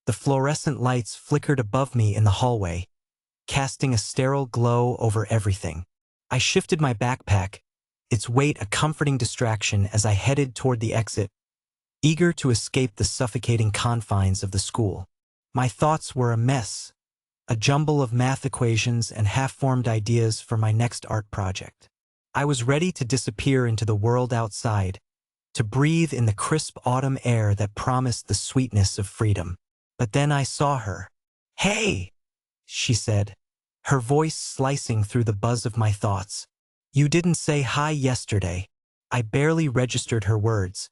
The fluorescent lights flickered above me in the hallway, casting a sterile glow over everything. I shifted my backpack, its weight a comforting distraction as I headed toward the exit, eager to escape the suffocating confines of the school. My thoughts were a mess, a jumble of math equations and half-formed ideas for my next art project. I was ready to disappear into the world outside, to breathe in the crisp autumn air that promised the sweetness of freedom. But then I saw her. "Hey!" she said, her voice slicing through the buzz of my thoughts. "You didn't say hi yesterday." I barely registered her words,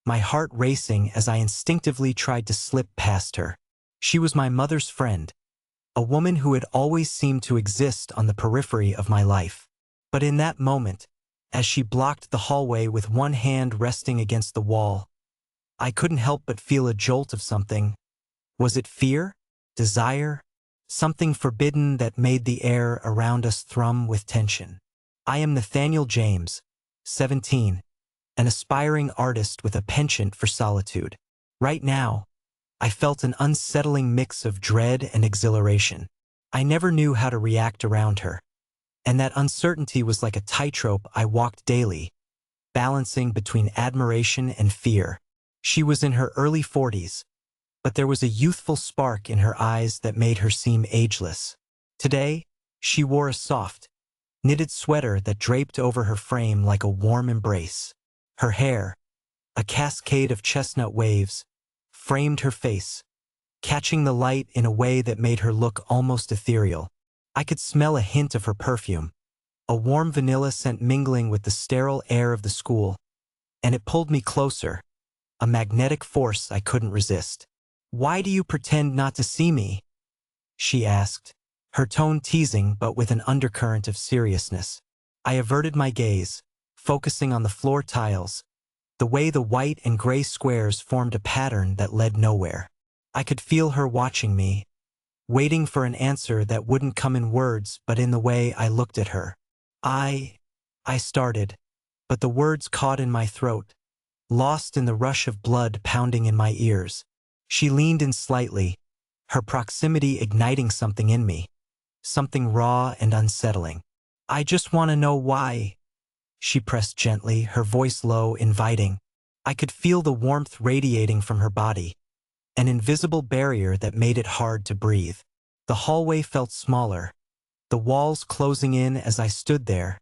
my heart racing as I instinctively tried to slip past her. She was my mother's friend, a woman who had always seemed to exist on the periphery of my life. But in that moment, as she blocked the hallway with one hand resting against the wall, I couldn't help but feel a jolt of something. Was it fear? Desire? Something forbidden that made the air around us thrum with tension. I am Nathaniel James, 17, an aspiring artist with a penchant for solitude. Right now, I felt an unsettling mix of dread and exhilaration. I never knew how to react around her, and that uncertainty was like a tightrope I walked daily, balancing between admiration and fear. She was in her early 40s, but there was a youthful spark in her eyes that made her seem ageless. Today, she wore a soft, knitted sweater that draped over her frame like a warm embrace. Her hair, a cascade of chestnut waves, framed her face, catching the light in a way that made her look almost ethereal. I could smell a hint of her perfume, a warm vanilla scent mingling with the sterile air of the school, and it pulled me closer, a magnetic force I couldn't resist. "Why do you pretend not to see me?" she asked, her tone teasing but with an undercurrent of seriousness. I averted my gaze, focusing on the floor tiles, the way the white and gray squares formed a pattern that led nowhere. I could feel her watching me, waiting for an answer that wouldn't come in words but in the way I looked at her. I started, but the words caught in my throat, lost in the rush of blood pounding in my ears. She leaned in slightly, her proximity igniting something in me, something raw and unsettling. "I just want to know why," she pressed gently, her voice low, inviting. I could feel the warmth radiating from her body, an invisible barrier that made it hard to breathe. The hallway felt smaller, the walls closing in as I stood there,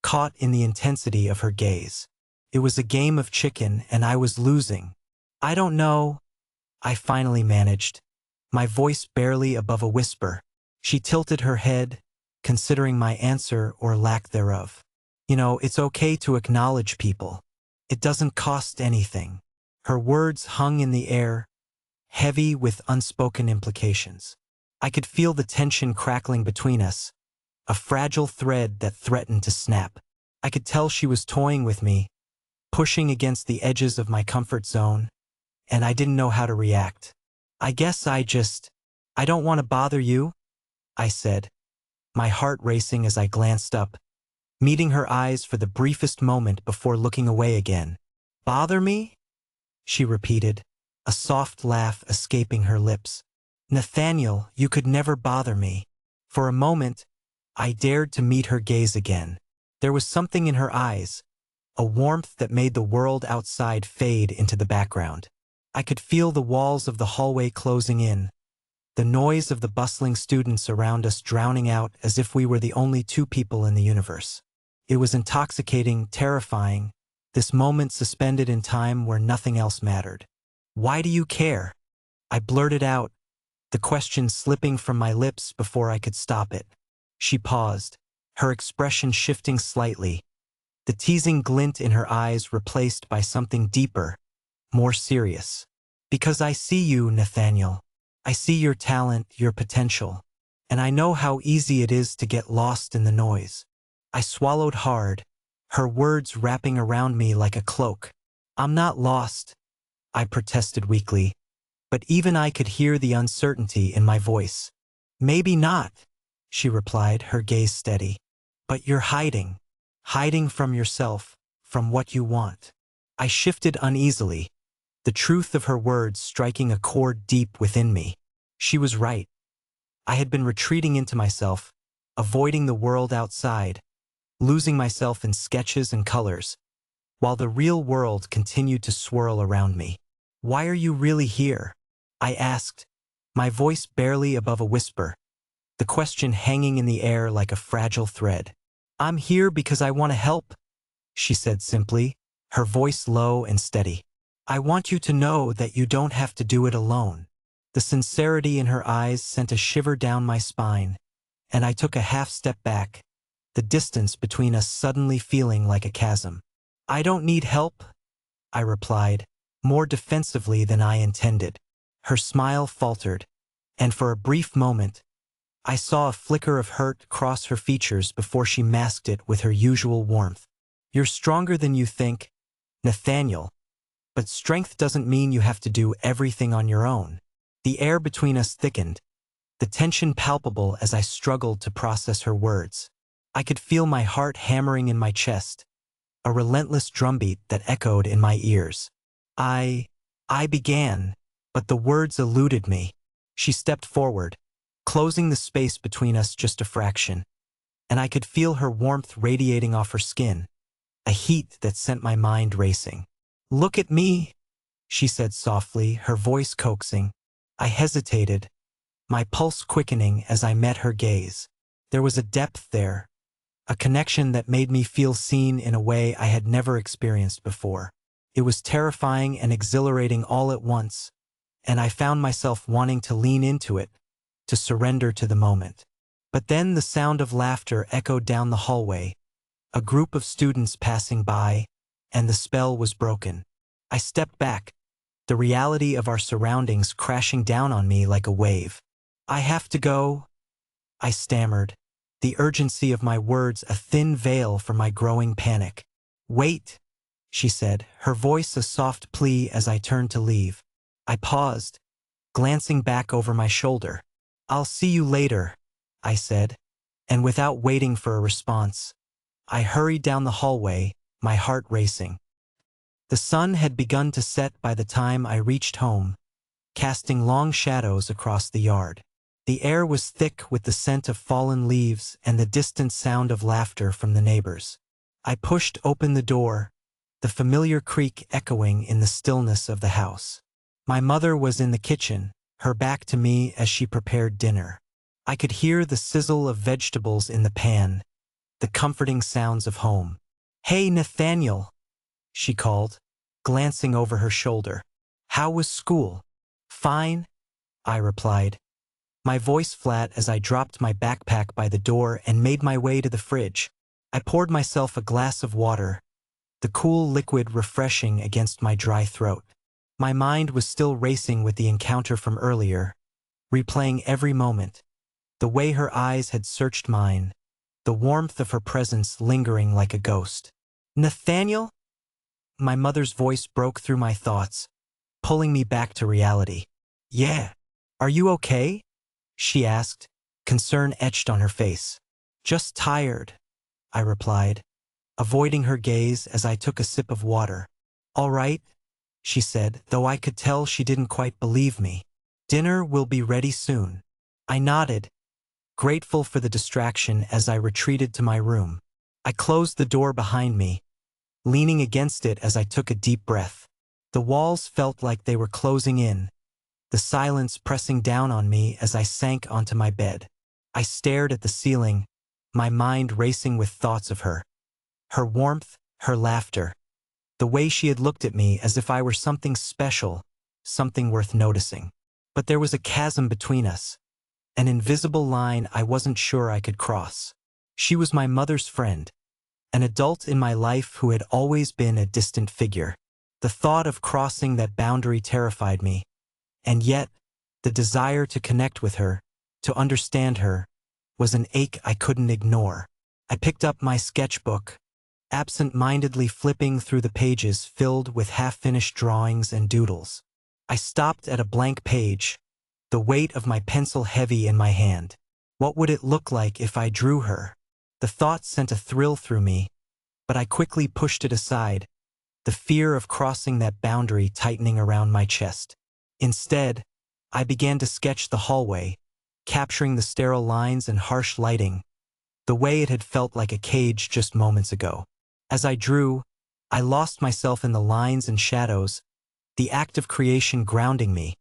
caught in the intensity of her gaze. It was a game of chicken and I was losing. "I don't know," I finally managed, my voice barely above a whisper. She tilted her head, considering my answer or lack thereof. "You know, it's okay to acknowledge people. It doesn't cost anything." Her words hung in the air, heavy with unspoken implications. I could feel the tension crackling between us, a fragile thread that threatened to snap. I could tell she was toying with me, pushing against the edges of my comfort zone, and I didn't know how to react. "I guess I don't want to bother you," I said, my heart racing as I glanced up, meeting her eyes for the briefest moment before looking away again. "Bother me?" she repeated, a soft laugh escaping her lips. "Nathaniel, you could never bother me." For a moment, I dared to meet her gaze again. There was something in her eyes, a warmth that made the world outside fade into the background. I could feel the walls of the hallway closing in, the noise of the bustling students around us drowning out as if we were the only two people in the universe. It was intoxicating, terrifying, this moment suspended in time where nothing else mattered. "Why do you care?" I blurted out, the question slipping from my lips before I could stop it. She paused, her expression shifting slightly, the teasing glint in her eyes replaced by something deeper, more serious. "Because I see you, Nathaniel. I see your talent, your potential, and I know how easy it is to get lost in the noise." I swallowed hard, her words wrapping around me like a cloak. "I'm not lost," I protested weakly, but even I could hear the uncertainty in my voice. "Maybe not," she replied, her gaze steady. "But you're hiding from yourself, from what you want." I shifted uneasily, the truth of her words striking a chord deep within me. She was right. I had been retreating into myself, avoiding the world outside, losing myself in sketches and colors, while the real world continued to swirl around me. "Why are you really here?" I asked, my voice barely above a whisper, the question hanging in the air like a fragile thread. "I'm here because I want to help," she said simply, her voice low and steady. "I want you to know that you don't have to do it alone." The sincerity in her eyes sent a shiver down my spine, and I took a half step back, the distance between us suddenly feeling like a chasm. "I don't need help," I replied, more defensively than I intended. Her smile faltered, and for a brief moment, I saw a flicker of hurt cross her features before she masked it with her usual warmth. "You're stronger than you think, Nathaniel, but strength doesn't mean you have to do everything on your own." The air between us thickened, the tension palpable as I struggled to process her words. I could feel my heart hammering in my chest, a relentless drumbeat that echoed in my ears. I began, but the words eluded me. She stepped forward, closing the space between us just a fraction, and I could feel her warmth radiating off her skin, a heat that sent my mind racing. "Look at me," she said softly, her voice coaxing. I hesitated, my pulse quickening as I met her gaze. There was a depth there, a connection that made me feel seen in a way I had never experienced before. It was terrifying and exhilarating all at once, and I found myself wanting to lean into it, to surrender to the moment. But then the sound of laughter echoed down the hallway, a group of students passing by, and the spell was broken. I stepped back, the reality of our surroundings crashing down on me like a wave. "I have to go," I stammered, the urgency of my words a thin veil for my growing panic. "Wait," she said, her voice a soft plea as I turned to leave. I paused, glancing back over my shoulder. "I'll see you later," I said, and without waiting for a response, I hurried down the hallway, my heart racing. The sun had begun to set by the time I reached home, casting long shadows across the yard. The air was thick with the scent of fallen leaves and the distant sound of laughter from the neighbors. I pushed open the door, the familiar creak echoing in the stillness of the house. My mother was in the kitchen, her back to me as she prepared dinner. I could hear the sizzle of vegetables in the pan, the comforting sounds of home. "Hey, Nathaniel," she called, glancing over her shoulder. "How was school?" "Fine," I replied, my voice flat as I dropped my backpack by the door and made my way to the fridge. I poured myself a glass of water, the cool liquid refreshing against my dry throat. My mind was still racing with the encounter from earlier, replaying every moment, the way her eyes had searched mine, the warmth of her presence lingering like a ghost. "Nathaniel?" My mother's voice broke through my thoughts, pulling me back to reality. "Yeah. Are you okay?" she asked, concern etched on her face. "Just tired," I replied, avoiding her gaze as I took a sip of water. "All right," she said, though I could tell she didn't quite believe me. "Dinner will be ready soon." I nodded, grateful for the distraction as I retreated to my room. I closed the door behind me, leaning against it as I took a deep breath. The walls felt like they were closing in, the silence pressing down on me as I sank onto my bed. I stared at the ceiling, my mind racing with thoughts of her. Her warmth, her laughter, the way she had looked at me as if I were something special, something worth noticing. But there was a chasm between us, an invisible line I wasn't sure I could cross. She was my mother's friend, an adult in my life who had always been a distant figure. The thought of crossing that boundary terrified me, and yet, the desire to connect with her, to understand her, was an ache I couldn't ignore. I picked up my sketchbook, absent-mindedly flipping through the pages filled with half-finished drawings and doodles. I stopped at a blank page, the weight of my pencil heavy in my hand. What would it look like if I drew her? The thought sent a thrill through me, but I quickly pushed it aside, the fear of crossing that boundary tightening around my chest. Instead, I began to sketch the hallway, capturing the sterile lines and harsh lighting, the way it had felt like a cage just moments ago. As I drew, I lost myself in the lines and shadows, the act of creation grounding me,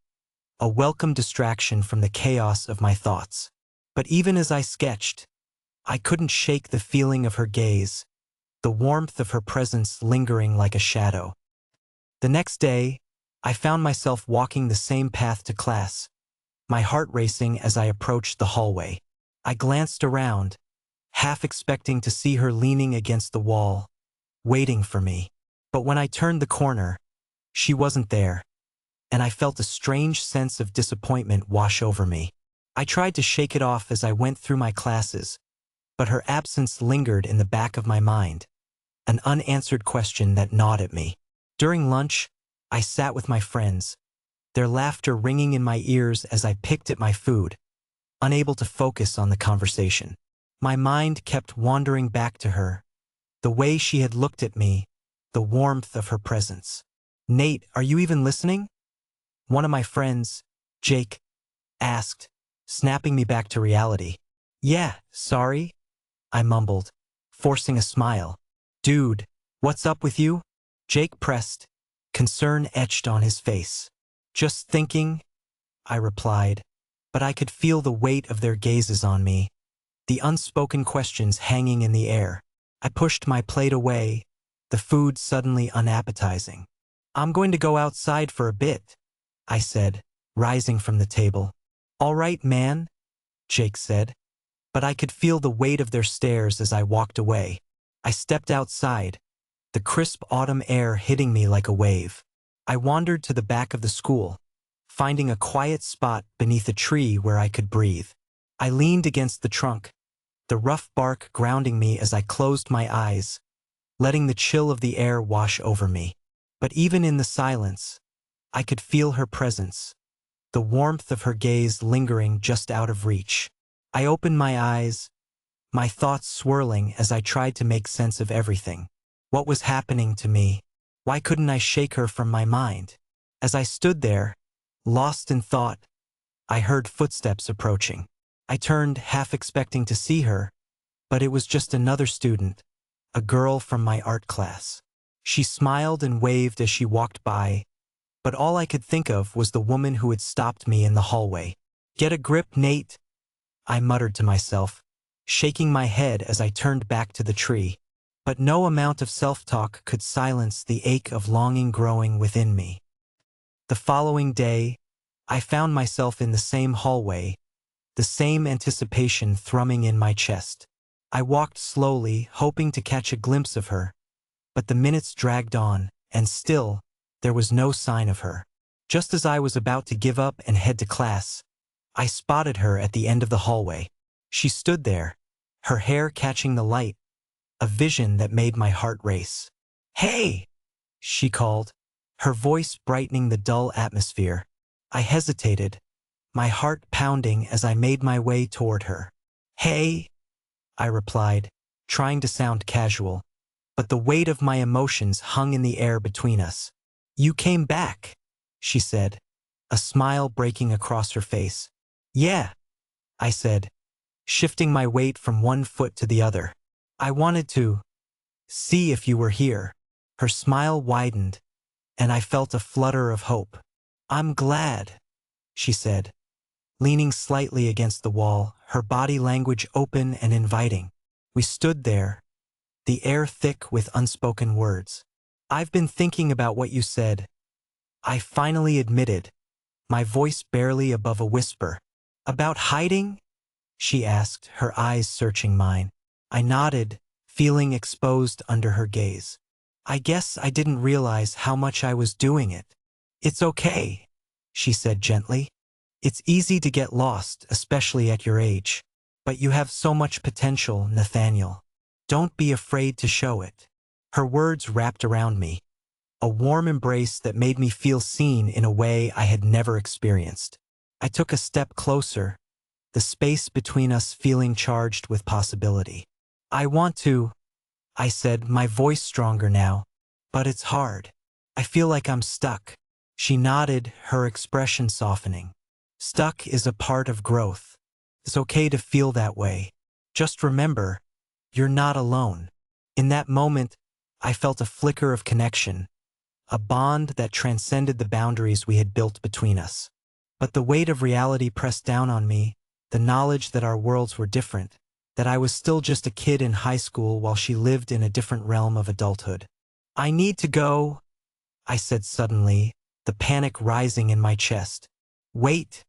a welcome distraction from the chaos of my thoughts. But even as I sketched, I couldn't shake the feeling of her gaze, the warmth of her presence lingering like a shadow. The next day, I found myself walking the same path to class, my heart racing as I approached the hallway. I glanced around, half expecting to see her leaning against the wall, waiting for me. But when I turned the corner, she wasn't there, and I felt a strange sense of disappointment wash over me. I tried to shake it off as I went through my classes, but her absence lingered in the back of my mind, an unanswered question that gnawed at me. During lunch, I sat with my friends, their laughter ringing in my ears as I picked at my food, unable to focus on the conversation. My mind kept wandering back to her, the way she had looked at me, the warmth of her presence. "Nate, are you even listening?" one of my friends, Jake, asked, snapping me back to reality. "Yeah, sorry," I mumbled, forcing a smile. "Dude, what's up with you?" Jake pressed, concern etched on his face. "Just thinking," I replied, but I could feel the weight of their gazes on me, the unspoken questions hanging in the air. I pushed my plate away, the food suddenly unappetizing. "I'm going to go outside for a bit," I said, rising from the table. "All right, man," Jake said, but I could feel the weight of their stares as I walked away. I stepped outside, the crisp autumn air hitting me like a wave. I wandered to the back of the school, finding a quiet spot beneath a tree where I could breathe. I leaned against the trunk, the rough bark grounding me as I closed my eyes, letting the chill of the air wash over me. But even in the silence, I could feel her presence, the warmth of her gaze lingering just out of reach. I opened my eyes, my thoughts swirling as I tried to make sense of everything. What was happening to me? Why couldn't I shake her from my mind? As I stood there, lost in thought, I heard footsteps approaching. I turned, half expecting to see her, but it was just another student, a girl from my art class. She smiled and waved as she walked by, but all I could think of was the woman who had stopped me in the hallway. "Get a grip, Nate," I muttered to myself, shaking my head as I turned back to the tree. But no amount of self-talk could silence the ache of longing growing within me. The following day, I found myself in the same hallway, the same anticipation thrumming in my chest. I walked slowly, hoping to catch a glimpse of her, but the minutes dragged on, and still, there was no sign of her. Just as I was about to give up and head to class, I spotted her at the end of the hallway. She stood there, her hair catching the light, a vision that made my heart race. "Hey!" she called, her voice brightening the dull atmosphere. I hesitated, my heart pounding as I made my way toward her. "Hey!" I replied, trying to sound casual, but the weight of my emotions hung in the air between us. "You came back," she said, a smile breaking across her face. "Yeah," I said, shifting my weight from one foot to the other. "I wanted to see if you were here." Her smile widened, and I felt a flutter of hope. "I'm glad," she said, leaning slightly against the wall, her body language open and inviting. We stood there, the air thick with unspoken words. "I've been thinking about what you said," I finally admitted, my voice barely above a whisper. "About hiding?" she asked, her eyes searching mine. I nodded, feeling exposed under her gaze. "I guess I didn't realize how much I was doing it." "It's okay," she said gently. "It's easy to get lost, especially at your age. But you have so much potential, Nathaniel. Don't be afraid to show it." Her words wrapped around me, a warm embrace that made me feel seen in a way I had never experienced. I took a step closer, the space between us feeling charged with possibility. "I want to," I said, my voice stronger now, But it's hard. I feel like I'm stuck. She nodded, her expression softening. Stuck is a part of growth. It's okay to feel that way. Just remember, you're not alone. In that moment, I felt a flicker of connection, a bond that transcended the boundaries we had built between us. But the weight of reality pressed down on me, the knowledge that our worlds were different, that I was still just a kid in high school while she lived in a different realm of adulthood. I need to go, I said suddenly, the panic rising in my chest. Wait,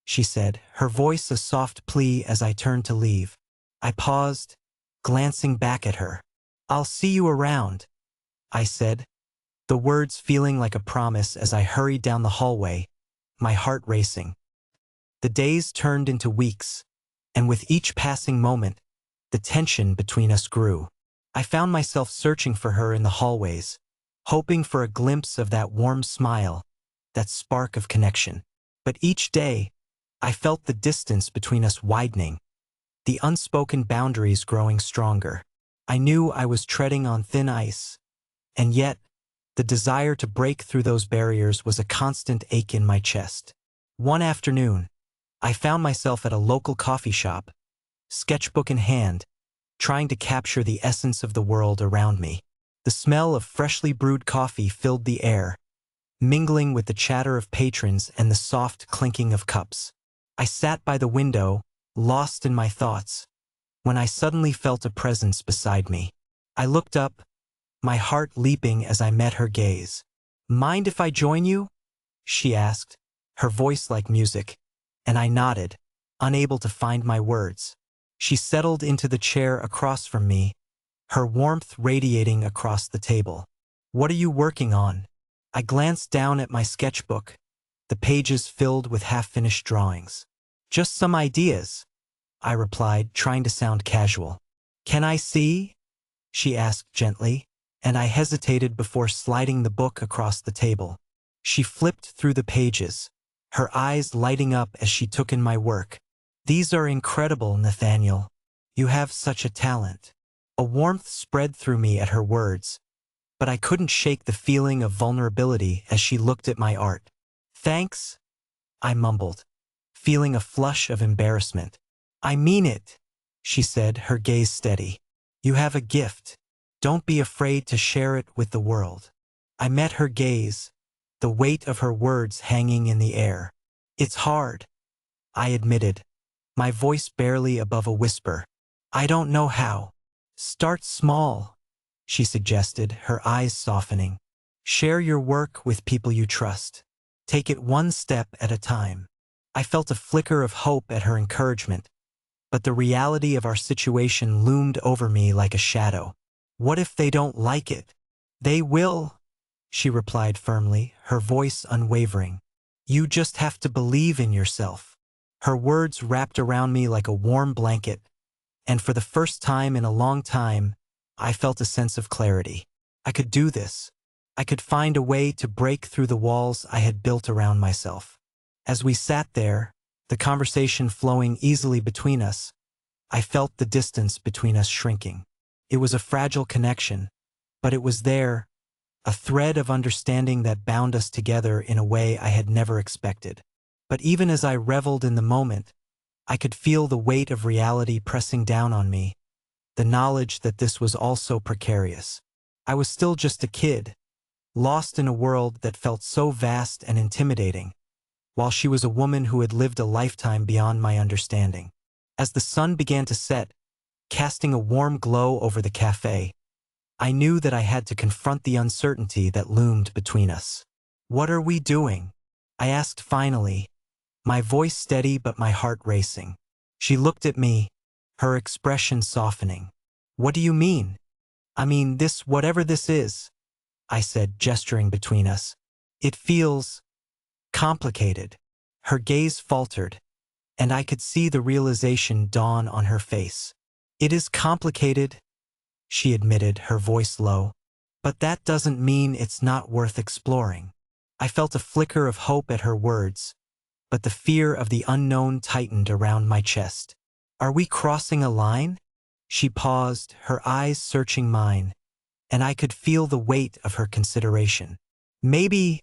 she said, her voice a soft plea as I turned to leave. I paused, glancing back at her. I'll see you around, I said, the words feeling like a promise as I hurried down the hallway, my heart racing. The days turned into weeks, and with each passing moment, the tension between us grew. I found myself searching for her in the hallways, hoping for a glimpse of that warm smile, that spark of connection. But each day, I felt the distance between us widening, the unspoken boundaries growing stronger. I knew I was treading on thin ice, and yet, the desire to break through those barriers was a constant ache in my chest. One afternoon, I found myself at a local coffee shop, sketchbook in hand, trying to capture the essence of the world around me. The smell of freshly brewed coffee filled the air, mingling with the chatter of patrons and the soft clinking of cups. I sat by the window, lost in my thoughts, when I suddenly felt a presence beside me. I looked up, my heart leaping as I met her gaze. Mind if I join you? She asked, her voice like music, and I nodded, unable to find my words. She settled into the chair across from me, her warmth radiating across the table. What are you working on? I glanced down at my sketchbook, the pages filled with half-finished drawings. Just some ideas, I replied, trying to sound casual. Can I see? She asked gently, and I hesitated before sliding the book across the table. She flipped through the pages, her eyes lighting up as she took in my work. These are incredible, Nathaniel. You have such a talent. A warmth spread through me at her words, but I couldn't shake the feeling of vulnerability as she looked at my art. Thanks, I mumbled, feeling a flush of embarrassment. I mean it, she said, her gaze steady. You have a gift. Don't be afraid to share it with the world. I met her gaze, the weight of her words hanging in the air. It's hard, I admitted, my voice barely above a whisper. I don't know how. Start small, she suggested, her eyes softening. Share your work with people you trust. Take it one step at a time. I felt a flicker of hope at her encouragement, but the reality of our situation loomed over me like a shadow. What if they don't like it? They will, she replied firmly, her voice unwavering. You just have to believe in yourself. Her words wrapped around me like a warm blanket, and for the first time in a long time, I felt a sense of clarity. I could do this. I could find a way to break through the walls I had built around myself. As we sat there, the conversation flowing easily between us, I felt the distance between us shrinking. It was a fragile connection, but it was there, a thread of understanding that bound us together in a way I had never expected. But even as I reveled in the moment, I could feel the weight of reality pressing down on me, the knowledge that this was also precarious. I was still just a kid, lost in a world that felt so vast and intimidating, while she was a woman who had lived a lifetime beyond my understanding. As the sun began to set, casting a warm glow over the cafe, I knew that I had to confront the uncertainty that loomed between us. What are we doing? I asked finally, my voice steady but my heart racing. She looked at me, her expression softening. What do you mean? I mean this, whatever this is, I said, gesturing between us. It feels complicated. Her gaze faltered, and I could see the realization dawn on her face. It is complicated, she admitted, her voice low, but that doesn't mean it's not worth exploring. I felt a flicker of hope at her words, but the fear of the unknown tightened around my chest. Are we crossing a line? She paused, her eyes searching mine, and I could feel the weight of her consideration. Maybe,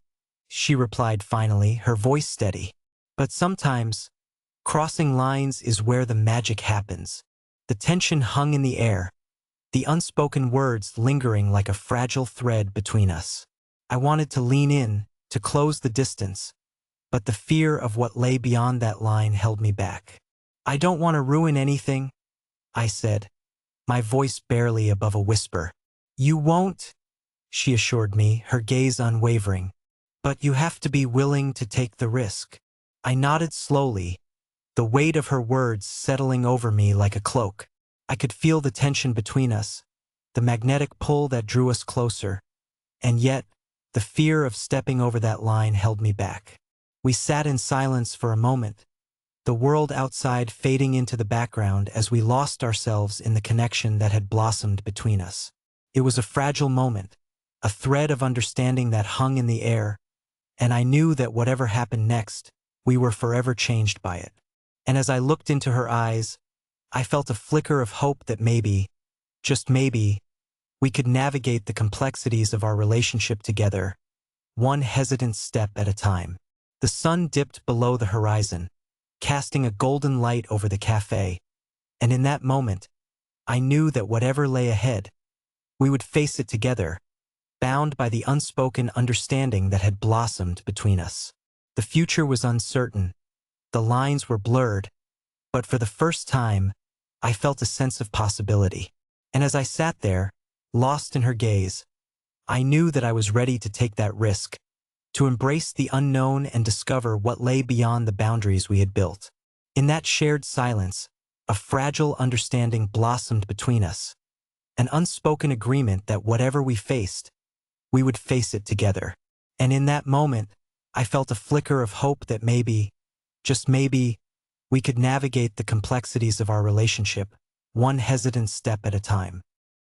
she replied finally, her voice steady. But sometimes, crossing lines is where the magic happens. The tension hung in the air, the unspoken words lingering like a fragile thread between us. I wanted to lean in, to close the distance, but the fear of what lay beyond that line held me back. I don't want to ruin anything, I said, my voice barely above a whisper. You won't, she assured me, her gaze unwavering. But you have to be willing to take the risk. I nodded slowly, the weight of her words settling over me like a cloak. I could feel the tension between us, the magnetic pull that drew us closer, and yet, the fear of stepping over that line held me back. We sat in silence for a moment, the world outside fading into the background as we lost ourselves in the connection that had blossomed between us. It was a fragile moment, a thread of understanding that hung in the air, and I knew that whatever happened next, we were forever changed by it. And as I looked into her eyes, I felt a flicker of hope that maybe, just maybe, we could navigate the complexities of our relationship together, one hesitant step at a time. The sun dipped below the horizon, casting a golden light over the cafe, and in that moment, I knew that whatever lay ahead, we would face it together, bound by the unspoken understanding that had blossomed between us. The future was uncertain, the lines were blurred, but for the first time, I felt a sense of possibility. And as I sat there, lost in her gaze, I knew that I was ready to take that risk, to embrace the unknown and discover what lay beyond the boundaries we had built. In that shared silence, a fragile understanding blossomed between us, an unspoken agreement that whatever we faced, we would face it together. And in that moment, I felt a flicker of hope that maybe, just maybe, we could navigate the complexities of our relationship, one hesitant step at a time.